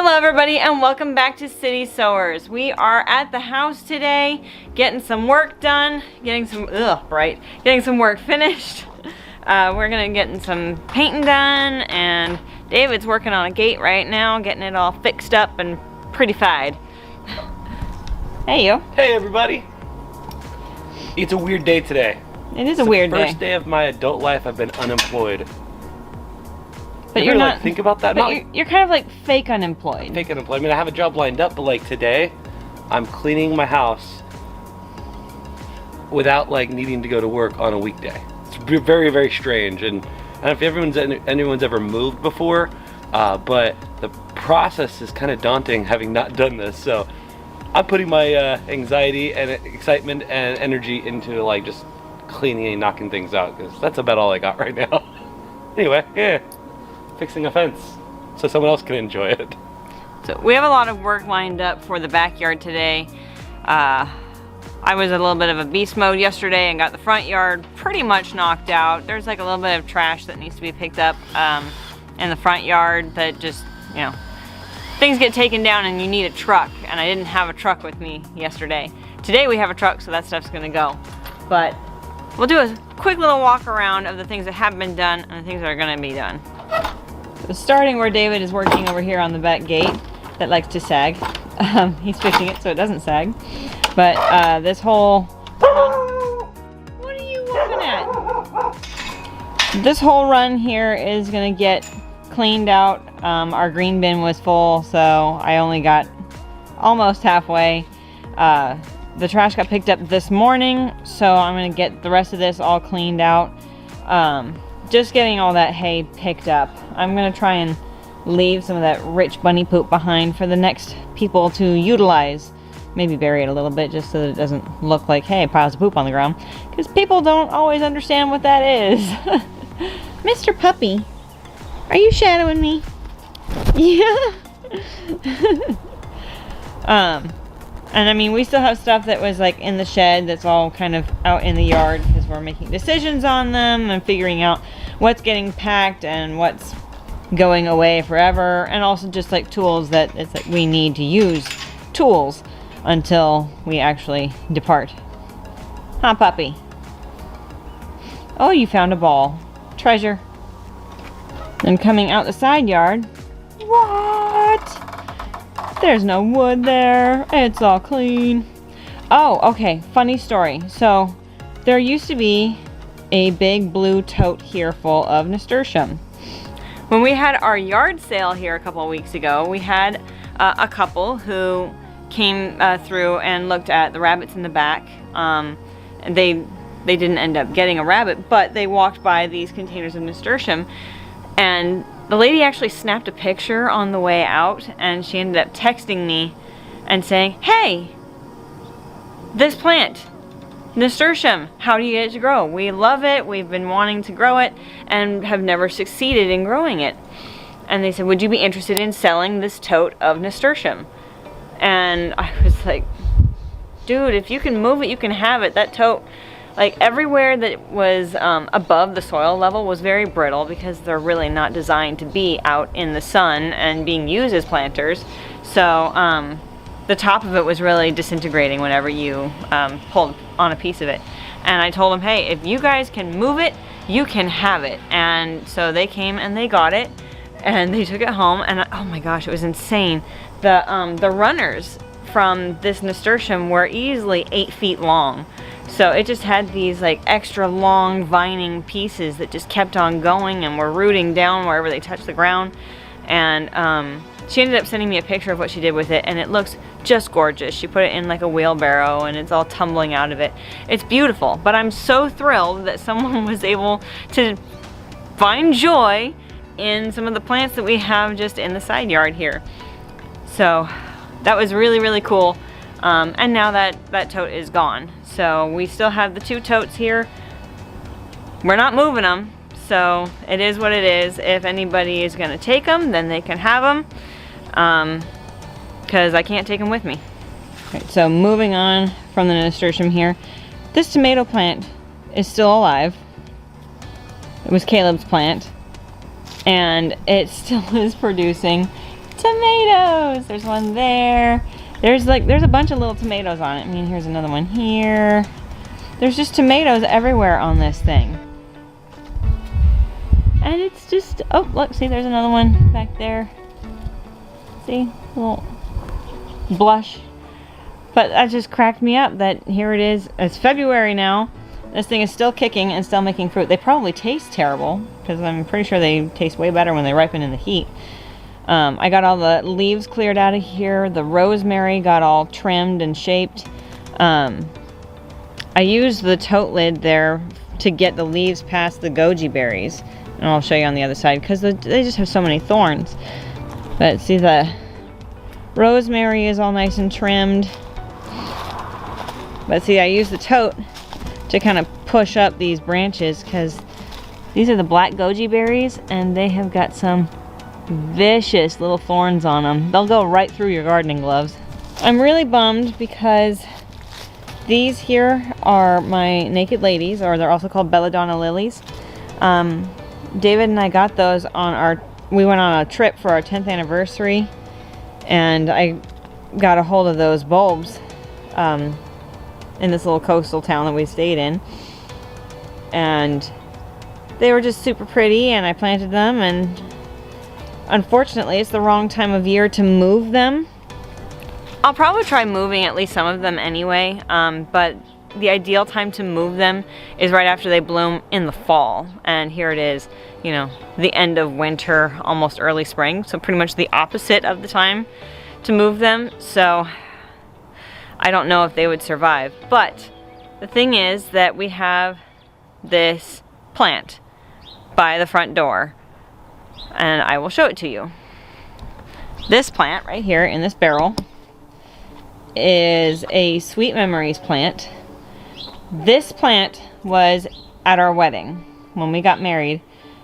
Hello everybody and welcome back to City Sewers. We are at the house today getting some work done, getting some work finished. We're gonna get some painting done, and David's working on a gate right now, getting it all fixed up and prettified. Hey you. Hey everybody. It's a weird day today. It is a weird day. First day of my adult life I've been unemployed. But you're not, think about that. But you're kind of like fake unemployed. Fake unemployed. I mean, I have a job lined up, but like today, I'm cleaning my house without like needing to go to work on a weekday. It's very, very strange. And I don't know if anyone's ever moved before, but the process is kind of daunting having not done this. So I'm putting my anxiety and excitement and energy into like just cleaning and knocking things out, because that's about all I got right now. Anyway, yeah. Fixing a fence so someone else can enjoy it. So we have a lot of work lined up for the backyard today. I was a little bit of a beast mode yesterday and got the front yard pretty much knocked out. There's like a little bit of trash that needs to be picked up in the front yard that just, you know, things get taken down and you need a truck, and I didn't have a truck with me yesterday. Today we have a truck, so that stuff's gonna go. But we'll do a quick little walk around of the things that have been done and the things that are gonna be done. So starting where David is working over here on the back gate that likes to sag. He's fixing it so it doesn't sag. But this whole... What are you looking at? This whole run here is going to get cleaned out. Our green bin was full, so I only got almost halfway. The trash got picked up this morning, so I'm going to get the rest of this all cleaned out. Just getting all that hay picked up. I'm gonna try and leave some of that rich bunny poop behind for the next people to utilize. Maybe bury it a little bit just so that it doesn't look like, hey, piles of poop on the ground. Because people don't always understand what that is. Mr. Puppy, are you shadowing me? Yeah. And I mean, we still have stuff that was like in the shed that's all kind of out in the yard because we're making decisions on them and figuring out what's getting packed and what's going away forever, and also just like tools that it's like we need to use tools until we actually depart. Huh, puppy? Oh, you found a ball. Treasure. Then coming out the side yard. What? There's no wood there. It's all clean. Oh, okay. Funny story. So, there used to be a big blue tote here full of nasturtium. When we had our yard sale here a couple of weeks ago, we had a couple who came through and looked at the rabbits in the back. And they didn't end up getting a rabbit, but they walked by these containers of nasturtium, and the lady actually snapped a picture on the way out, and she ended up texting me and saying, hey, this plant, nasturtium, how do you get it to grow? We love it, we've been wanting to grow it, and have never succeeded in growing it. And they said, would you be interested in selling this tote of nasturtium? And I was like, dude, if you can move it, you can have it. That tote, like everywhere that was above the soil level was very brittle because they're really not designed to be out in the sun and being used as planters. So the top of it was really disintegrating whenever you pulled on a piece of it. And I told them, hey, if you guys can move it, you can have it. And so they came and they got it and they took it home, and oh my gosh, it was insane. The runners from this nasturtium were easily 8 feet long. So it just had these like extra long vining pieces that just kept on going and were rooting down wherever they touched the ground. And she ended up sending me a picture of what she did with it, and it looks just gorgeous. She put it in like a wheelbarrow and it's all tumbling out of it. It's beautiful, but I'm so thrilled that someone was able to find joy in some of the plants that we have just in the side yard here. So that was really, really cool. And now that tote is gone. So we still have the 2 totes here. We're not moving them, so it is what it is. If anybody is going to take them, then they can have them, because I can't take them with me. Right, so moving on from the nasturtium here, this tomato plant is still alive. It was Caleb's plant, and it still is producing Tomatoes! There's one there. There's a bunch of little tomatoes on it. I mean, here's another one here. There's just tomatoes everywhere on this thing. And it's just, oh, look, see, there's another one back there. See, a little blush. But that just cracked me up that here it is. It's February now. This thing is still kicking and still making fruit. They probably taste terrible because I'm pretty sure they taste way better when they ripen in the heat. I got all the leaves cleared out of here. The rosemary got all trimmed and shaped. I used the tote lid there to get the leaves past the goji berries. And I'll show you on the other side because they just have so many thorns. But see, the rosemary is all nice and trimmed. But see, I used the tote to kind of push up these branches because these are the black goji berries and they have got some vicious little thorns on them. They'll go right through your gardening gloves. I'm really bummed because these here are my naked ladies, or they're also called belladonna lilies. David and I got those on we went on a trip for our 10th anniversary and I got a hold of those bulbs in this little coastal town that we stayed in, and they were just super pretty and I planted them, and unfortunately it's the wrong time of year to move them. I'll probably try moving at least some of them anyway, but the ideal time to move them is right after they bloom in the fall, and here it is, you know, the end of winter, almost early spring, so pretty much the opposite of the time to move them. So I don't know if they would survive, but the thing is that we have this plant by the front door and I will show it to you. This plant right here in this barrel is a Sweet Memories plant. This plant was at our wedding when we got married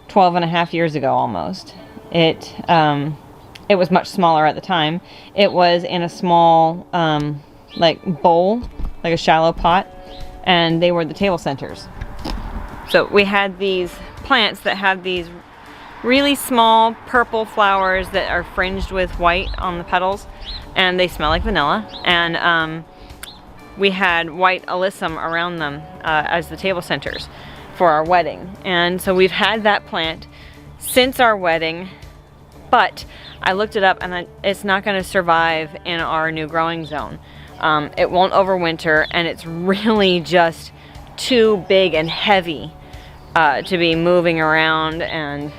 12 and a half years ago almost. It was much smaller at the time. It was in a small like bowl, like a shallow pot, and they were the table centers. So we had these plants that have these really small purple flowers that are fringed with white on the petals, and they smell like vanilla, and we had white alyssum around them as the table centers for our wedding. And so we've had that plant since our wedding, but I looked it up and it's not going to survive in our new growing zone. It won't overwinter, and it's really just too big and heavy to be moving around, and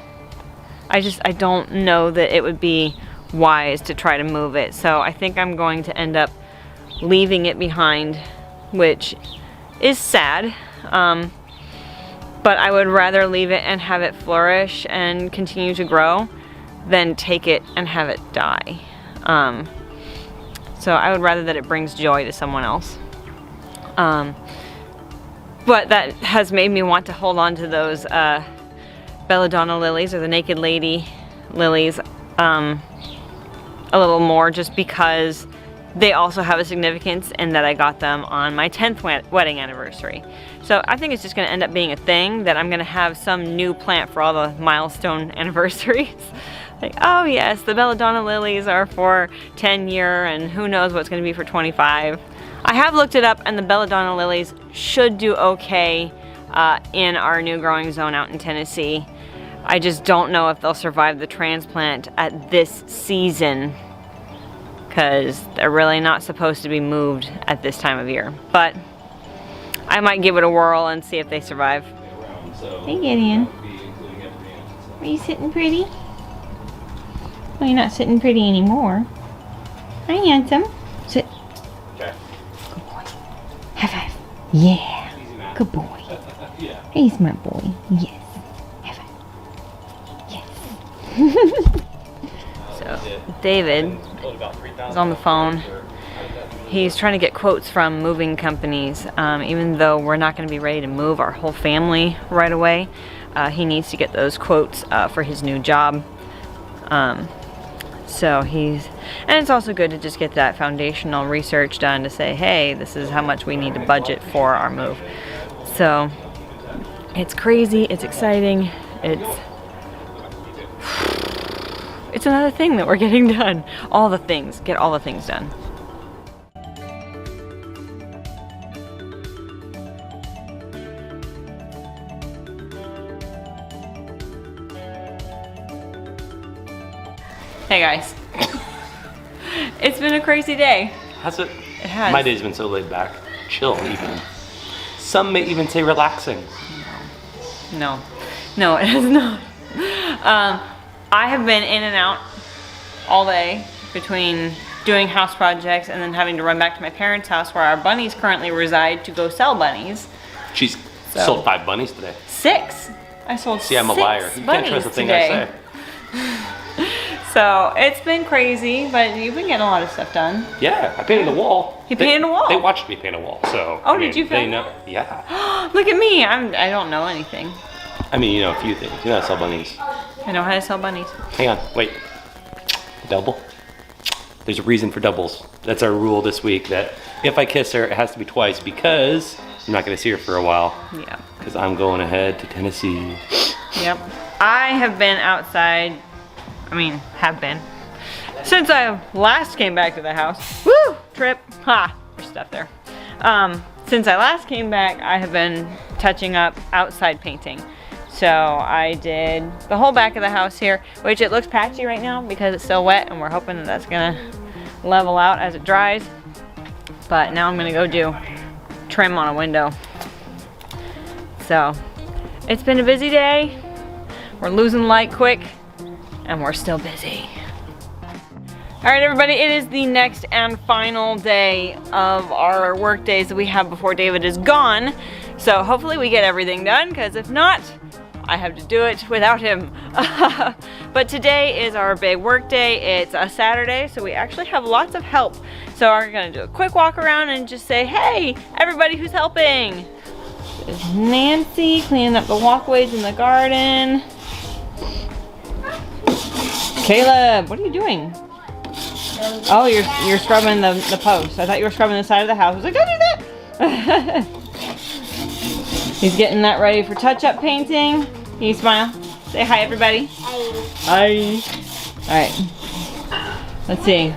I don't know that it would be wise to try to move it. So I think I'm going to end up leaving it behind, which is sad, but I would rather leave it and have it flourish and continue to grow than take it and have it die. So I would rather that it brings joy to someone else. But that has made me want to hold on to those belladonna lilies, or the naked lady lilies, a little more, just because they also have a significance in that I got them on my 10th wedding anniversary. So I think it's just going to end up being a thing that I'm going to have some new plant for all the milestone anniversaries. Like, oh yes, the belladonna lilies are for 10 year, and who knows what's going to be for 25. I have looked it up, and the belladonna lilies should do okay in our new growing zone out in Tennessee. I just don't know if they'll survive the transplant at this season, because they're really not supposed to be moved at this time of year. But I might give it a whirl and see if they survive. Hey Gideon, are you sitting pretty? Well, you're not sitting pretty anymore. Hi, handsome. Sit. Okay. Good boy. High five. Yeah. Good boy. Yeah. He's my boy. Yes. High five. Yes. So, David is on the phone. He's trying to get quotes from moving companies. Even though we're not going to be ready to move our whole family right away, he needs to get those quotes for his new job. And it's also good to just get that foundational research done to say, hey, this is how much we need to budget for our move. So it's crazy, it's exciting, it's another thing that we're getting done. All the things, get all the things done. Hey guys, it's been a crazy day. Has it? It has. My day's been so laid back, chill even. Some may even say relaxing. No, it has not. I have been in and out all day between doing house projects and then having to run back to my parents' house where our bunnies currently reside to go sell bunnies. She's sold 5 bunnies today. 6. I sold 6 See, I'm a liar. You can't trust a thing I say. So it's been crazy, but you've been getting a lot of stuff done. Yeah, I painted the wall. You painted a wall? They watched me paint a wall, so. Oh, did you They film know. Yeah. Look at me. I don't know anything. I mean, you know a few things. You know how to sell bunnies. I know how to sell bunnies. Hang on, wait. Double? There's a reason for doubles. That's our rule this week, that if I kiss her, it has to be twice because I'm not gonna see her for a while. Yeah. Because I'm going ahead to Tennessee. Yep. I have been outside, have been, since I last came back to the house. Woo! Trip. Ha! There's stuff there. Since I last came back, I have been touching up outside painting. So I did the whole back of the house here, which it looks patchy right now because it's still wet, and we're hoping that that's gonna level out as it dries. But now I'm gonna go do trim on a window. So it's been a busy day. We're losing light quick, and we're still busy. All right, everybody, it is the next and final day of our work days that we have before David is gone. So hopefully we get everything done, because if not, I have to do it without him. But today is our big work day. It's a Saturday, so we actually have lots of help. So we're gonna do a quick walk around and just say, hey, everybody who's helping. There's Nancy cleaning up the walkways in the garden. Caleb, what are you doing? Oh, you're scrubbing the post. I thought you were scrubbing the side of the house. I was like, don't do that. He's getting that ready for touch-up painting. Can you smile? Say hi, everybody. Hi. All right. Let's see.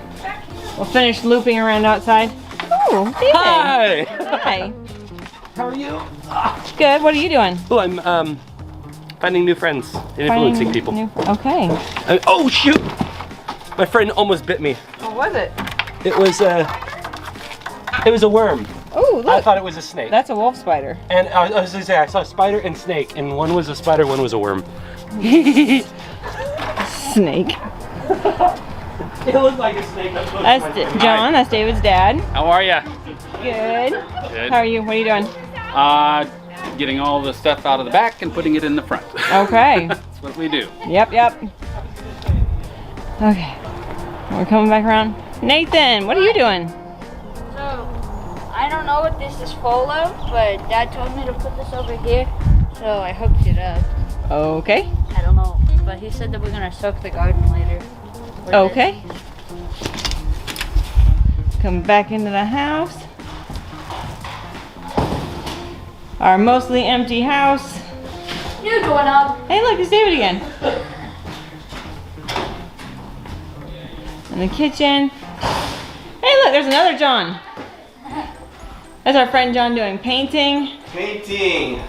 We'll finish looping around outside. Oh, David. Hi. Hi. How are you? Good. What are you doing? Oh, I'm finding new friends and influencing people. Okay. Oh shoot! My friend almost bit me. What was it? It was a worm. Oh, look. I thought it was a snake. That's a wolf spider. And I was gonna say, I saw a spider and snake, and one was a spider, one was a worm. Snake. It looked like a snake. That's John. That's David's dad. How are ya? Good. Good. How are you? What are you doing? Getting all the stuff out of the back and putting it in the front. Okay. That's what we do. Yep. Okay. We're coming back around. Nathan, what are you doing? So, I don't know what this is full of, but Dad told me to put this over here, so I hooked it up. Okay. I don't know, but he said that we're gonna soak the garden later. with Okay. Come back into the house. Our mostly empty house. it. You going up? Hey, look, it's David again. In the kitchen. Hey, look, there's another John. That's our friend John doing painting. Painting.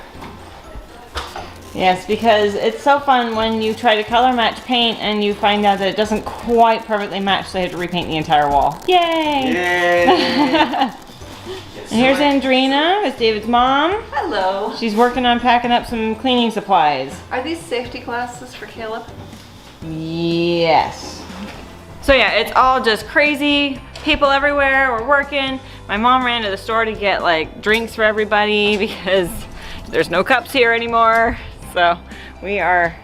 Yes, because it's so fun when you try to color match paint and you find out that it doesn't quite perfectly match, so you have to repaint the entire wall. Yay! Yay! And here's Andrina, it's David's mom. Hello. She's working on packing up some cleaning supplies. Are these safety glasses for Caleb? Yes. So yeah, it's all just crazy. People everywhere, we're working. My mom ran to the store to get like drinks for everybody because there's no cups here anymore. So we are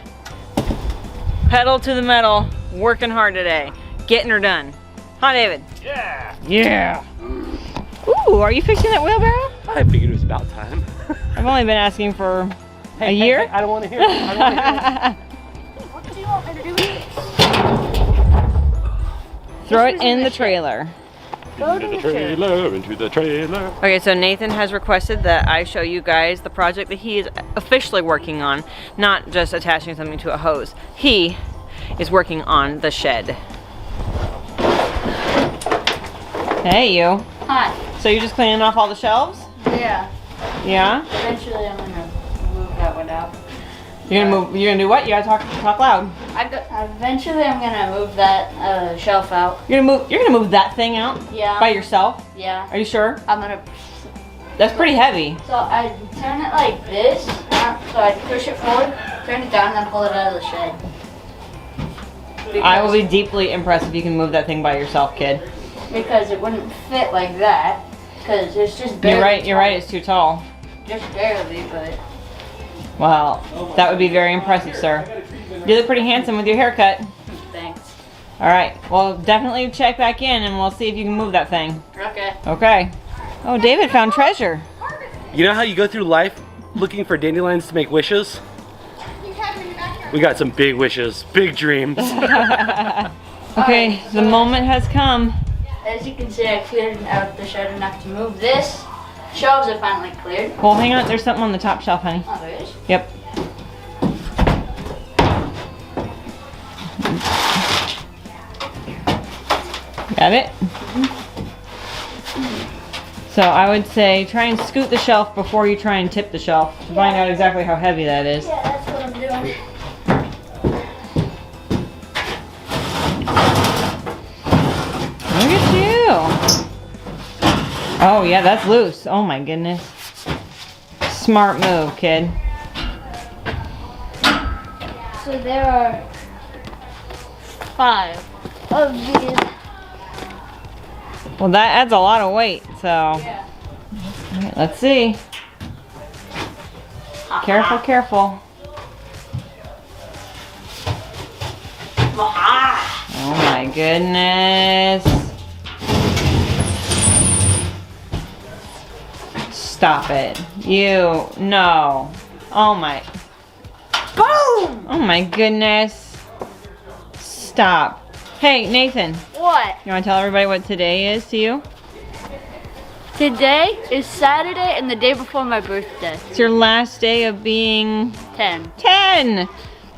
pedal to the metal, working hard today, getting her done. Huh, David? Yeah. Yeah. Ooh, are you fixing that wheelbarrow? I figured it was about time. I've only been asking for a year. Hey, I don't want to hear it. I don't want to hear it. What do you want me to do with this? Throw it in the trailer. Into the trailer. Okay, so Nathan has requested that I show you guys the project that he is officially working on, not just attaching something to a hose. He is working on the shed. Hey, you. Hi. So you're just cleaning off all the shelves? Yeah. Yeah? Eventually I'm gonna move that one out. You're gonna do what? You gotta talk loud. Eventually I'm gonna move that shelf out. You're gonna move that thing out? Yeah. By yourself? Yeah. Are you sure? I'm gonna. That's pretty heavy. So I turn it like this. So I push it forward, turn it down, and then pull it out of the shed. I will be deeply impressed if you can move that thing by yourself, kid. Because it wouldn't fit like that. Because it's just barely. You're right, it's too tall. Just barely, but. Wow, that would be very impressive, sir. You look pretty handsome with your haircut. Thanks. All right, well, definitely check back in and we'll see if you can move that thing. Okay. Okay. Oh, David found treasure. You know how you go through life looking for dandelions to make wishes? We got some big wishes, big dreams. Okay, the moment has come. As you can see, I cleared out the shed enough to move this. Shelves are finally cleared. Well, hang on, there's something on the top shelf, honey. Oh, there is? Yep. Got it? So I would say try and scoot the shelf before you try and tip the shelf to find out exactly how heavy that is. Yeah, that's what I'm doing. Look at you. Oh yeah, that's loose. Oh my goodness. Smart move, kid. So there are 5 of these. Well, that adds a lot of weight, so. Yeah. All right, let's see. Careful, careful. Oh my goodness. Stop it. No. Oh my. Boom! Oh my goodness. Stop. Hey, Nathan. What? You want to tell everybody what today is to you? Today is Saturday and the day before my birthday. It's your last day of being 10. 10.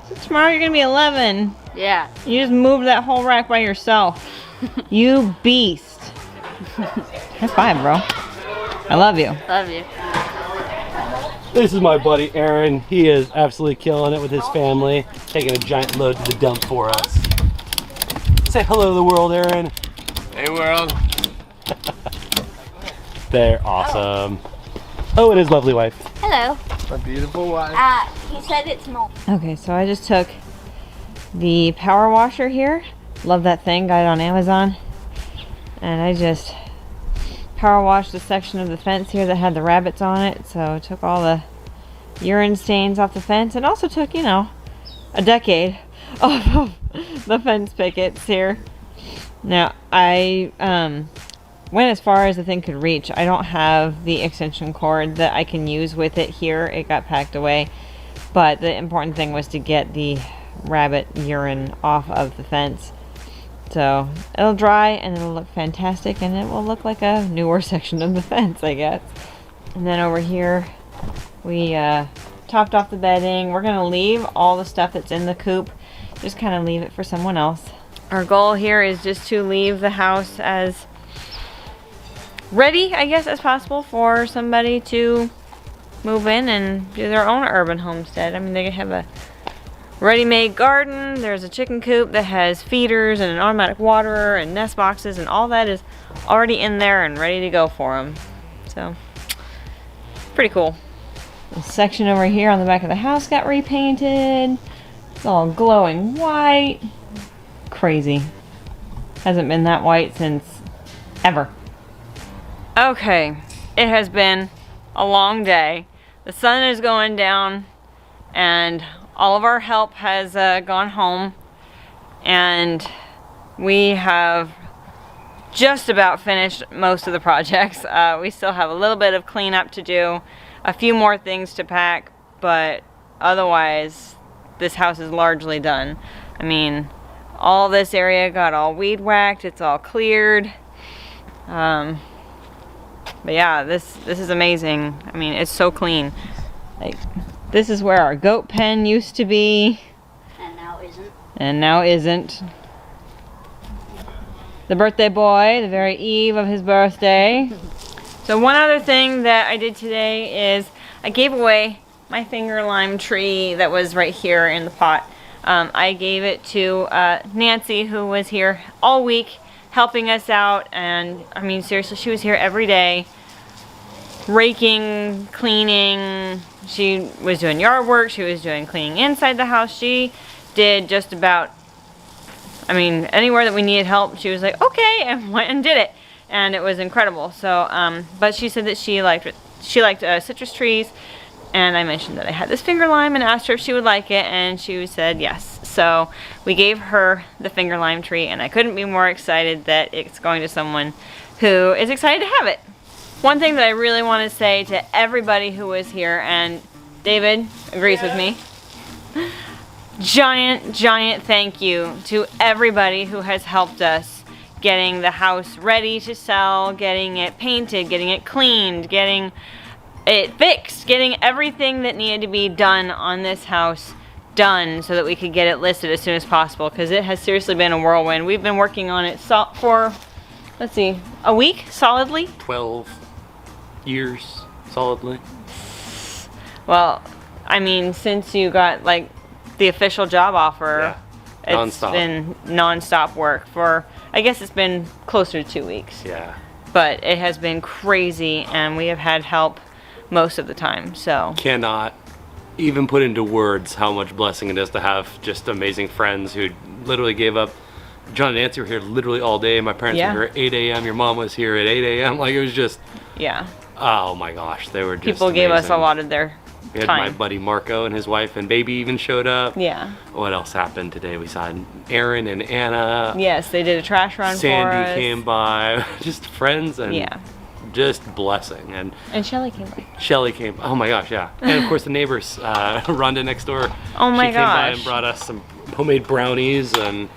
So tomorrow you're going to be 11. Yeah. You just moved that whole rack by yourself. You beast. High five, bro. I love you. Love you. This is my buddy Aaron. He is absolutely killing it with his family, taking a giant load to the dump for us. Say hello to the world, Aaron. Hey world. They're awesome. Oh, and his lovely wife. Hello. My beautiful wife. He said it's no. Okay, so I just took the power washer here. Love that thing. Got it on Amazon. And I just power washed the section of the fence here that had the rabbits on it. So I took all the urine stains off the fence. And also took, you know, a decade off of the fence pickets here. Now, I went as far as the thing could reach. I don't have the extension cord that I can use with it here. It got packed away. But the important thing was to get the rabbit urine off of the fence. So it'll dry and it'll look fantastic and it will look like a newer section of the fence, I guess. And then over here we topped off the bedding. We're gonna leave all the stuff that's in the coop, just kind of leave it for someone else. Our goal here is just to leave the house as ready, I guess, as possible for somebody to move in and do their own urban homestead. I mean, they have a ready-made garden. There's a chicken coop that has feeders and an automatic waterer and nest boxes, and all that is already in there and ready to go for them. So, pretty cool. The section over here on the back of the house got repainted. It's all glowing white. Crazy. Hasn't been that white since ever. Okay, it has been a long day. The sun is going down and all of our help has gone home, and we have just about finished most of the projects. We still have a little bit of cleanup to do, a few more things to pack, but otherwise this house is largely done. I mean, all this area got all weed whacked, it's all cleared. But yeah, this is amazing. I mean, it's so clean. Like, this is where our goat pen used to be. And now isn't. and now isn't. The birthday boy, the very eve of his birthday. So one other thing that I did today is I gave away my finger lime tree that was right here in the pot. I gave it to Nancy, who was here all week helping us out, and I mean seriously, she was here every day raking, cleaning. She was doing yard work, she was doing cleaning inside the house. She did just about, I mean, anywhere that we needed help, she was like, okay, and went and did it. And it was incredible. So, but she said that she liked citrus trees, and I mentioned that I had this finger lime and asked her if she would like it, and she said yes. So we gave her the finger lime tree, and I couldn't be more excited that it's going to someone who is excited to have it. One thing that I really want to say to everybody who was here, and David agrees with me, giant thank you to everybody who has helped us getting the house ready to sell, getting it painted, getting it cleaned, getting it fixed, getting everything that needed to be done on this house done so that we could get it listed as soon as possible, because it has seriously been a whirlwind. We've been working on it for, let's see, a week solidly? 12 years solidly. Well, I mean, since you got like the official job offer, yeah. it's been non-stop work for, I guess it's been closer to 2 weeks. Yeah. But it has been crazy, and we have had help most of the time, so. Cannot even put into words how much blessing it is to have just amazing friends who literally gave up. John and Nancy were here literally all day. My parents were here at 8 a.m. Your mom was here at 8 a.m. Like, it was just, oh my gosh, they were just people gave us a lot of their We had time. my buddy Marco and his wife and baby even showed up. Yeah. What else happened today? We saw Aaron and Anna. Yes, they did a trash run for us. Sandy came by. Just friends and yeah, just blessing. And Shelly came by. Shelly came. Oh my gosh, yeah. And of course the neighbors, Rhonda next door. Oh my she came by gosh. and brought us some homemade brownies and.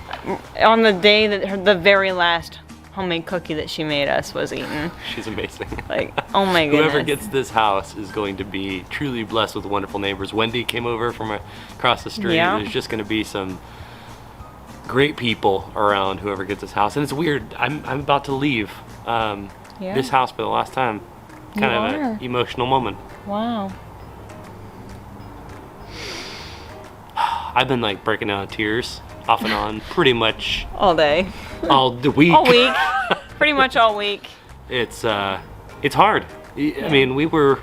On the day that the very last homemade cookie that she made us was eaten. She's amazing. Like, oh my goodness. Whoever gets this house is going to be truly blessed with wonderful neighbors. Wendy came over from across the street. Yeah. There's just going to be some great people around whoever gets this house. And it's weird. I'm about to leave this house for the last time. Kind of an emotional moment. Wow. I've been like breaking down in tears off and on pretty much all day. All the week. All week. Pretty much all week. It's hard. I mean, we were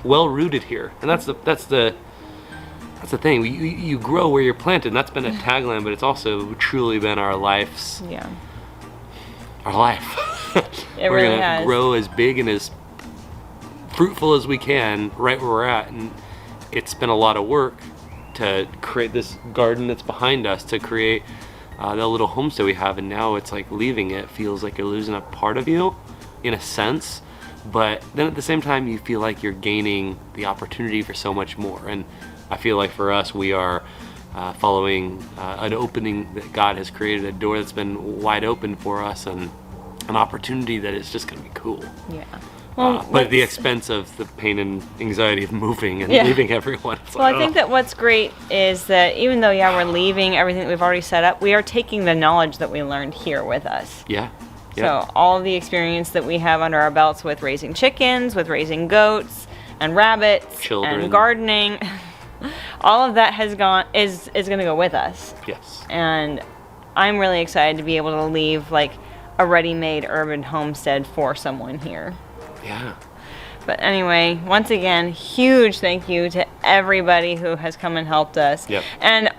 well rooted here, and that's the thing. You grow where you're planted. And that's been a tagline, but it's also truly been our life's. Yeah. Our life. It we're really gonna has. grow as big and as fruitful as we can right where we're at, and it's been a lot of work to create this garden that's behind us, to create the little homestead we have, and now it's like leaving it feels like you're losing a part of you in a sense, but then at the same time you feel like you're gaining the opportunity for so much more. And I feel like for us, we are following an opening that God has created, a door that's been wide open for us, and an opportunity that is just going to be cool. Yeah. Well, but at the expense of the pain and anxiety of moving and leaving everyone. It's well, like, I think that what's great is that even though, we're leaving everything that we've already set up, we are taking the knowledge that we learned here with us. Yeah. So all the experience that we have under our belts with raising chickens, with raising goats and rabbits, children, and gardening, all of that is going to go with us. Yes. And I'm really excited to be able to leave like a ready-made urban homestead for someone here. Yeah. But anyway, once again, huge thank you to everybody who has come and helped us. Yep. And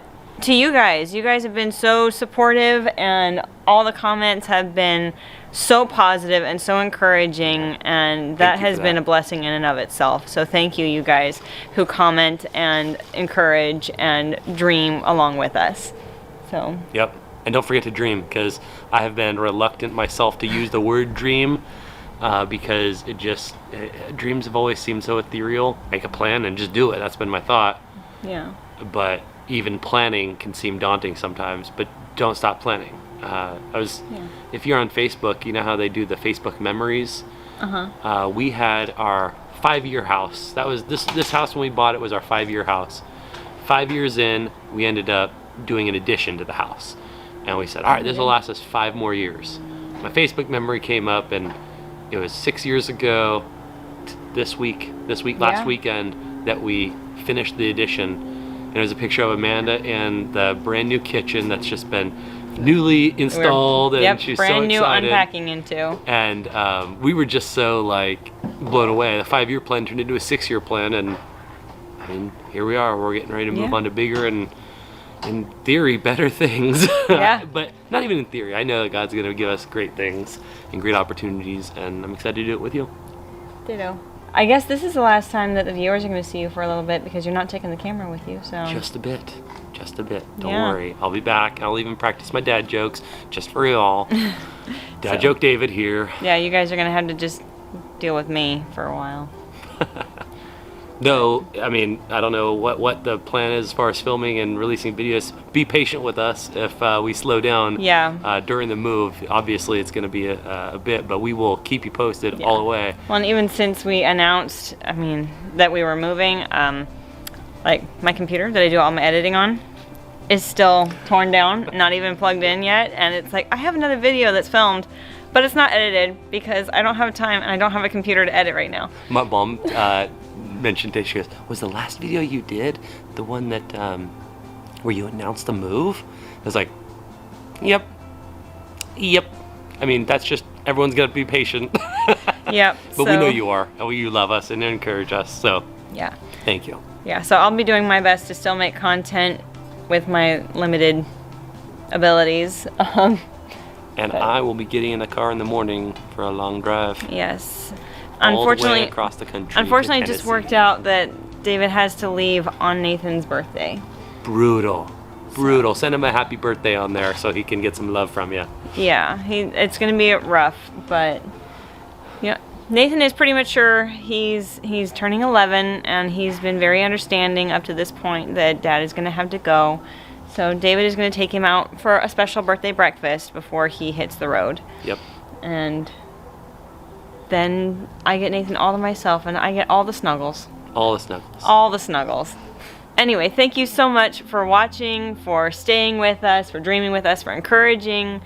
to you guys have been so supportive, and all the comments have been so positive and so encouraging, and that has been a blessing in and of itself. So thank you guys who comment and encourage and dream along with us. So. Yep. And don't forget to dream, because I have been reluctant myself to use the word dream. Because dreams have always seemed so ethereal. Make a plan and just do it. That's been my thought. Yeah. But even planning can seem daunting sometimes. But don't stop planning. If you're on Facebook, you know how they do the Facebook memories. We had our 5-year house. That was this house when we bought it was our 5-year house. 5 years in, we ended up doing an addition to the house. And we said, all right, this will last us 5 more years. My Facebook memory came up, and it was 6 years ago last weekend that we finished the addition. And it was a picture of Amanda in the brand new kitchen that's just been newly installed, and she's so brand new excited. unpacking into. And we were just so like blown away. The 5-year plan turned into a 6-year plan, and I mean, here we are. We're getting ready to move on to bigger and, in theory, better things. Yeah. But not even in theory. I know that God's going to give us great things and great opportunities, and I'm excited to do it with you. Ditto. I guess this is the last time that the viewers are going to see you for a little bit because you're not taking the camera with you. So Just a bit. Don't Yeah. worry. I'll be back. I'll even practice my dad jokes just for y'all. Dad joke David here. yeah, you guys are going to have to just deal with me for a while. Though, I mean, I don't know what the plan is as far as filming and releasing videos. Be patient with us if we slow down during the move. Obviously, it's going to be a bit, but we will keep you posted all the way. Well, and even since we announced, that we were moving, like my computer that I do all my editing on is still torn down, not even plugged in yet. And it's like, I have another video that's filmed, but it's not edited because I don't have time and I don't have a computer to edit right now. My mom mentioned it. She goes, was the last video you did the one that where you announced the move? I was like, yep. I mean, that's just, everyone's got to be patient. Yep. But we know you are, and you love us and encourage us, so Yeah. thank you. Yeah, so I'll be doing my best to still make content with my limited abilities. And I will be getting in a car in the morning for a long drive. Yes. All the way across the country. Unfortunately, to it just Tennessee. worked out that David has to leave on Nathan's birthday. Brutal. Send him a happy birthday on there so he can get some love from you. Yeah, it's gonna be rough, but yeah, Nathan is pretty mature. He's turning 11, and he's been very understanding up to this point that Dad is gonna have to go. So David is gonna take him out for a special birthday breakfast before he hits the road. Yep. And then I get Nathan all to myself, and I get all the snuggles. All the snuggles. All the snuggles. Anyway, thank you so much for watching, for staying with us, for dreaming with us, for encouraging,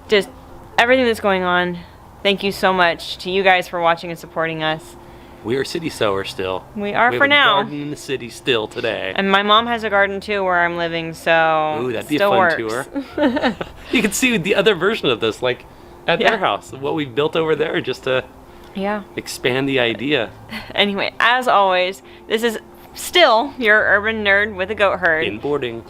just everything that's going on. Thank you so much to you guys for watching and supporting us. We are city sowers still. We are we for have now. A garden in the city still today. And my mom has a garden too where I'm living, so Ooh, that'd be a still fun works. tour. You can see the other version of this, like at their house, what we've built over there, just to expand the idea. Anyway, as always, this is still your urban nerd with a goat herd. In boarding.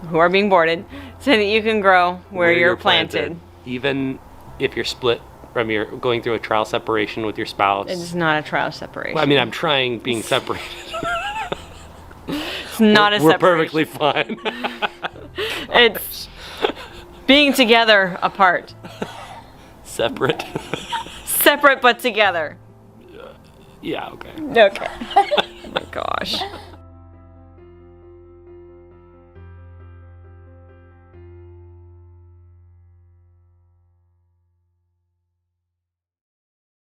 Who are being boarded, so that you can grow where you're planted. Even if you're split from going through a trial separation with your spouse. It's not a trial separation. Well, I mean, I'm trying being separated. It's not a separation. We're perfectly fine. It's being together apart. Separate. Separate but together. Yeah, okay. Okay. Oh my gosh.